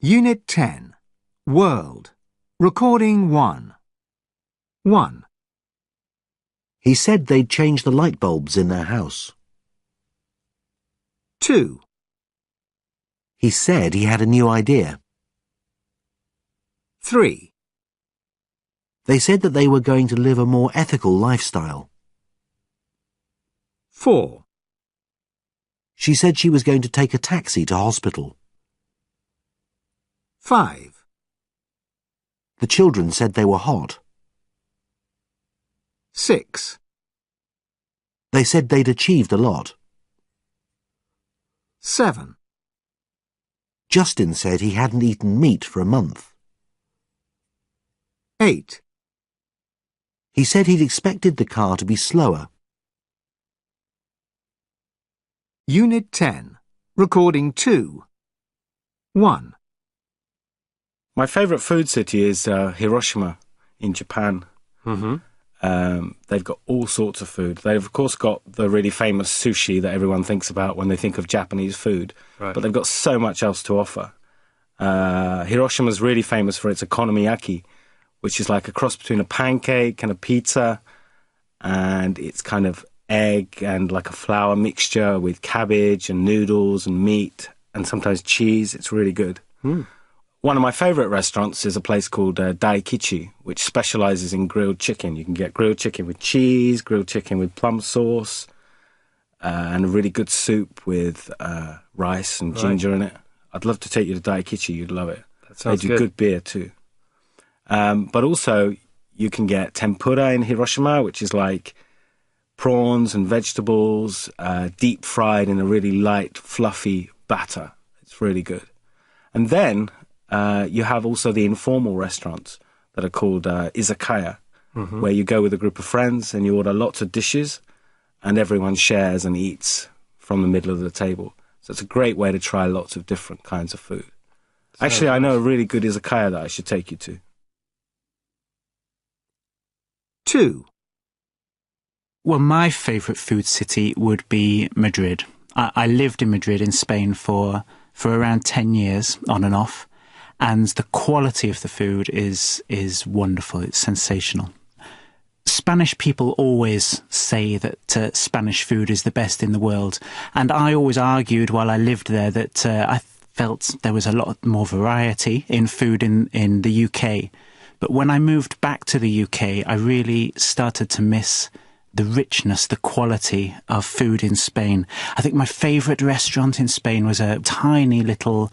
Unit 10. World. Recording 1. 1. He said they'd changed the light bulbs in their house. 2. He said he had a new idea. 3. They said that they were going to live a more ethical lifestyle. 4. She said she was going to take a taxi to hospital. 5. The children said they were hot. 6. They said they'd achieved a lot. 7. Justin said he hadn't eaten meat for a month. 8. He said he'd expected the car to be slower. Unit 10. Recording 2. 1. My favourite food city is Hiroshima in Japan. They've got all sorts of food. They've, of course, got the really famous sushi that everyone thinks about when they think of Japanese food. Right. But they've got so much else to offer. Hiroshima's really famous for its okonomiyaki, which is like a cross between a pancake and a pizza. And it's kind of egg and like a flour mixture with cabbage and noodles and meat and sometimes cheese. It's really good. One of my favourite restaurants is a place called Daikichi, which specialises in grilled chicken. You can get grilled chicken with cheese, grilled chicken with plum sauce, and a really good soup with rice and ginger in it. I'd love to take you to Daikichi. You'd love it. That sounds They do good beer too. But also, you can get tempura in Hiroshima, which is like prawns and vegetables, deep fried in a really light, fluffy batter. It's really good. And then you have also the informal restaurants that are called izakaya, where you go with a group of friends and you order lots of dishes and everyone shares and eats from the middle of the table. So it's a great way to try lots of different kinds of food. Actually, I know a really good izakaya that I should take you to. 2. Well, my favourite food city would be Madrid. I lived in Madrid in Spain for around 10 years, on and off, and the quality of the food is wonderful. It's sensational. Spanish people always say that Spanish food is the best in the world, and I always argued while I lived there that I felt there was a lot more variety in food in the UK. But when I moved back to the UK, I really started to miss the richness, the quality of food in Spain. I think my favourite restaurant in Spain was a tiny little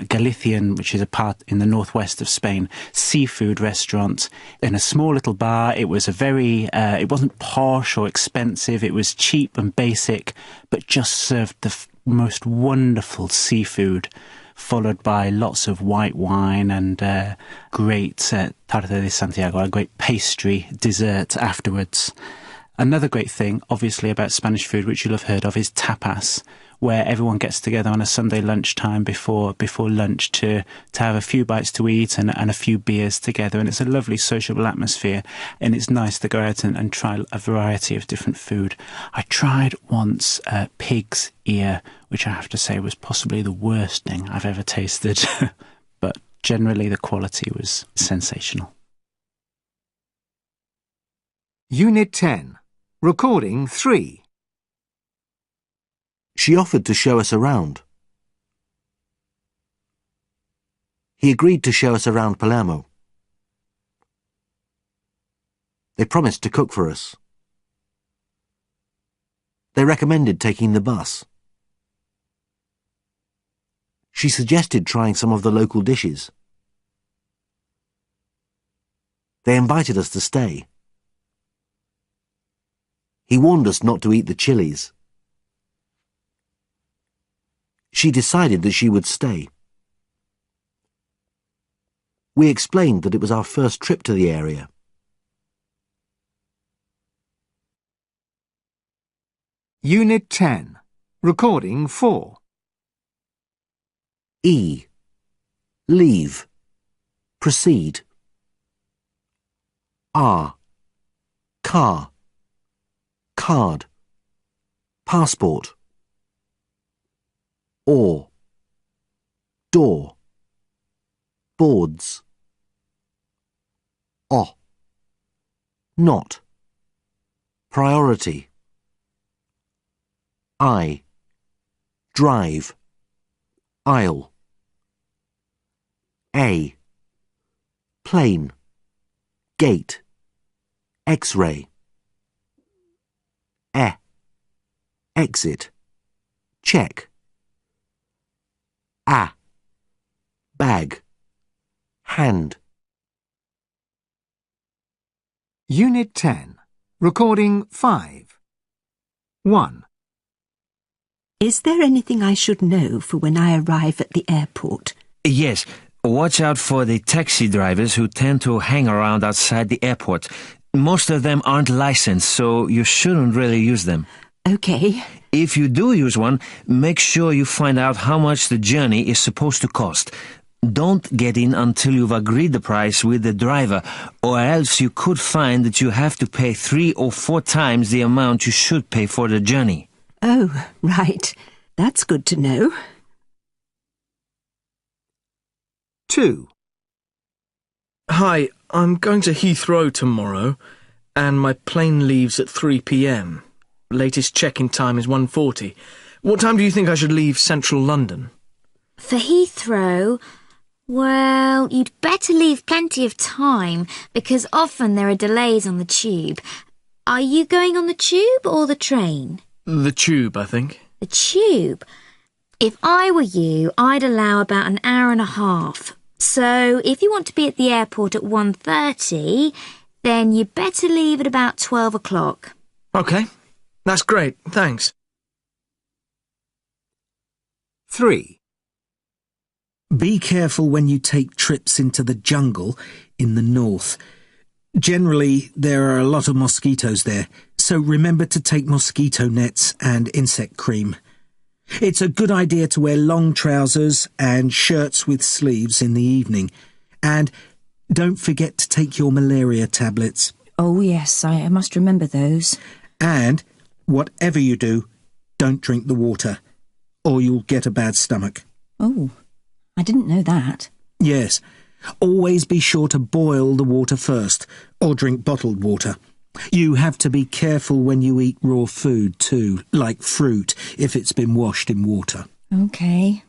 Galician, which is a part in the northwest of Spain, seafood restaurant in a small little bar. It was it wasn't posh or expensive. It was cheap and basic, but just served the most wonderful seafood, followed by lots of white wine and great tarta de Santiago, a great pastry dessert afterwards. Another great thing, obviously, about Spanish food, which you'll have heard of, is tapas, where everyone gets together on a Sunday lunchtime before lunch to have a few bites to eat and a few beers together. And it's a lovely sociable atmosphere, and it's nice to go out and try a variety of different food. I tried once pig's ear, which I have to say was possibly the worst thing I've ever tasted, but generally the quality was sensational. Unit 10. Recording 3. She offered to show us around. He agreed to show us around Palermo. They promised to cook for us. They recommended taking the bus. She suggested trying some of the local dishes. They invited us to stay. He warned us not to eat the chilies. She decided that she would stay. We explained that it was our first trip to the area. Unit 10. Recording 4. E. Leave. Proceed. R. Car. Card. Passport. Or. Door. boards. O. Not. Priority. I. Drive. Aisle. A. Plane. Gate. X-ray. E. Exit. Check. A. Bag. Hand. Unit 10. Recording 5. 1. Is there anything I should know for when I arrive at the airport? Yes, watch out for the taxi drivers who tend to hang around outside the airport. Most of them aren't licensed, so you shouldn't really use them. Okay. If you do use one, make sure you find out how much the journey is supposed to cost. Don't get in until you've agreed the price with the driver, or else you could find that you have to pay 3 or 4 times the amount you should pay for the journey. Oh, right. That's good to know. 2. Hi, I'm going to Heathrow tomorrow, and my plane leaves at 3 p.m. Latest check-in time is 1:40. What time do you think I should leave central London? For Heathrow, well, you'd better leave plenty of time because often there are delays on the tube. Are you going on the tube or the train? The tube, I think. The tube? If I were you, I'd allow about an hour and a half. So if you want to be at the airport at 1:30, then you better leave at about 12 o'clock. Okay, that's great, thanks. 3. Be careful when you take trips into the jungle in the north. Generally, there are a lot of mosquitoes there, so remember to take mosquito nets and insect cream. It's a good idea to wear long trousers and shirts with sleeves in the evening. And don't forget to take your malaria tablets. Oh, yes, I must remember those. And, whatever you do, don't drink the water, or you'll get a bad stomach. Oh, I didn't know that. Yes. Always be sure to boil the water first, or drink bottled water. You have to be careful when you eat raw food too, like fruit, if it's been washed in water. OK.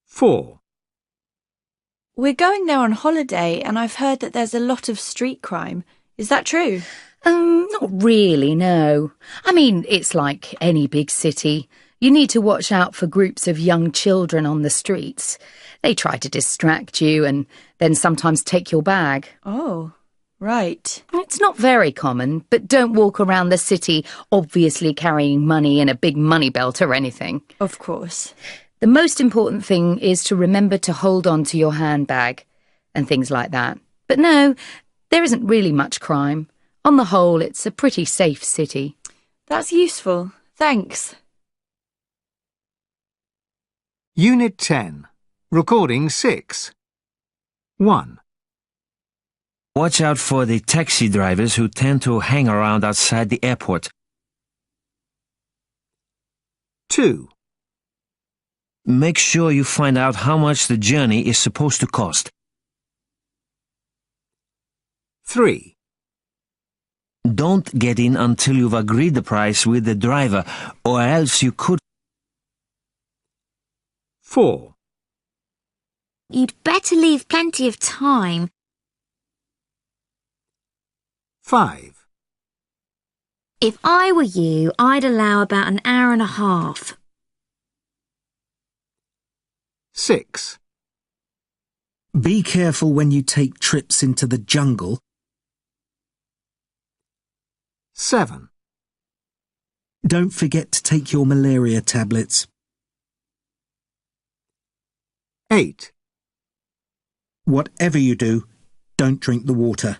4. We're going there on holiday and I've heard that there's a lot of street crime. Is that true? Not really, no. I mean, it's like any big city. You need to watch out for groups of young children on the streets. They try to distract you and then sometimes take your bag. Oh, right. It's not very common, but don't walk around the city obviously carrying money in a big money belt or anything. Of course. The most important thing is to remember to hold on to your handbag and things like that. But no, there isn't really much crime. On the whole, it's a pretty safe city. That's useful. Thanks. Unit 10. Recording 6. 1. Watch out for the taxi drivers who tend to hang around outside the airport. 2. Make sure you find out how much the journey is supposed to cost. 3. Don't get in until you've agreed the price with the driver, or else you could. 4. You'd better leave plenty of time. 5. If I were you, I'd allow about an hour and a half. 6. Be careful when you take trips into the jungle. 7. Don't forget to take your malaria tablets. 8. Whatever you do, don't drink the water.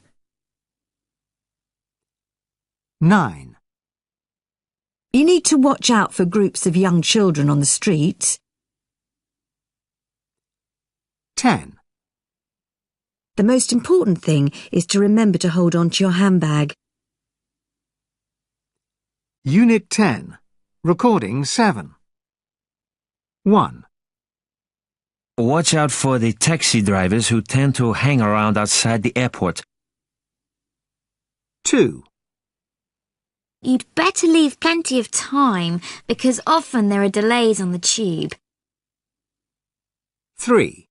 9. You need to watch out for groups of young children on the streets. 10. The most important thing is to remember to hold on to your handbag. Unit 10. Recording 7. 1. Watch out for the taxi drivers who tend to hang around outside the airport. 2, You'd better leave plenty of time because often there are delays on the tube. 3,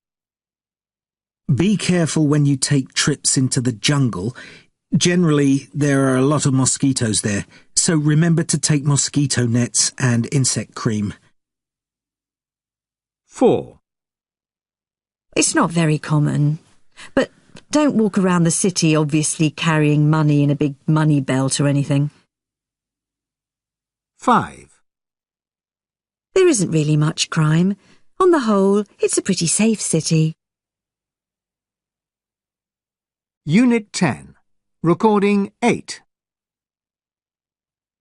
Be careful when you take trips into the jungle. Generally, there are a lot of mosquitoes there, so remember to take mosquito nets and insect cream. 4, It's not very common. But don't walk around the city obviously carrying money in a big money belt or anything. 5, There isn't really much crime. On the whole, it's a pretty safe city. Unit 10, Recording 8.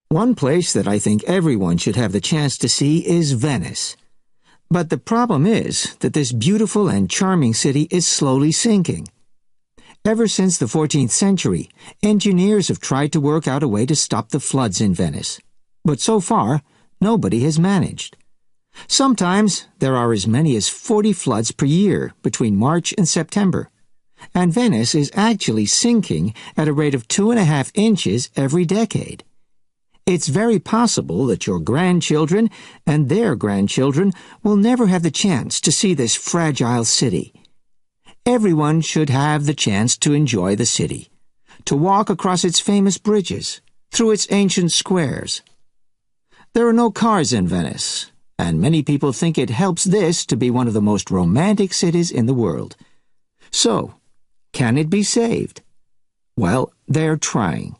One place that I think everyone should have the chance to see is Venice. But the problem is that this beautiful and charming city is slowly sinking. Ever since the 14th century, engineers have tried to work out a way to stop the floods in Venice. But so far, nobody has managed. Sometimes there are as many as 40 floods per year between March and September. And Venice is actually sinking at a rate of 2.5 inches every decade. It's very possible that your grandchildren and their grandchildren will never have the chance to see this fragile city. Everyone should have the chance to enjoy the city, to walk across its famous bridges, through its ancient squares. There are no cars in Venice, and many people think it helps this to be one of the most romantic cities in the world. So, can it be saved? Well, they're trying.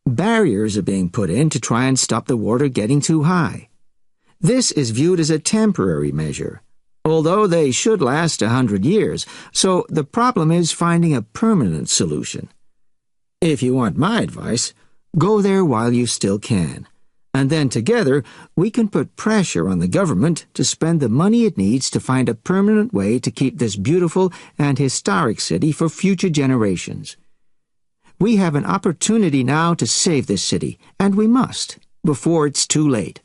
Barriers are being put in to try and stop the water getting too high. This is viewed as a temporary measure, although they should last 100 years, so the problem is finding a permanent solution. If you want my advice, go there while you still can, and then together we can put pressure on the government to spend the money it needs to find a permanent way to keep this beautiful and historic city for future generations. We have an opportunity now to save this city, and we must, before it's too late.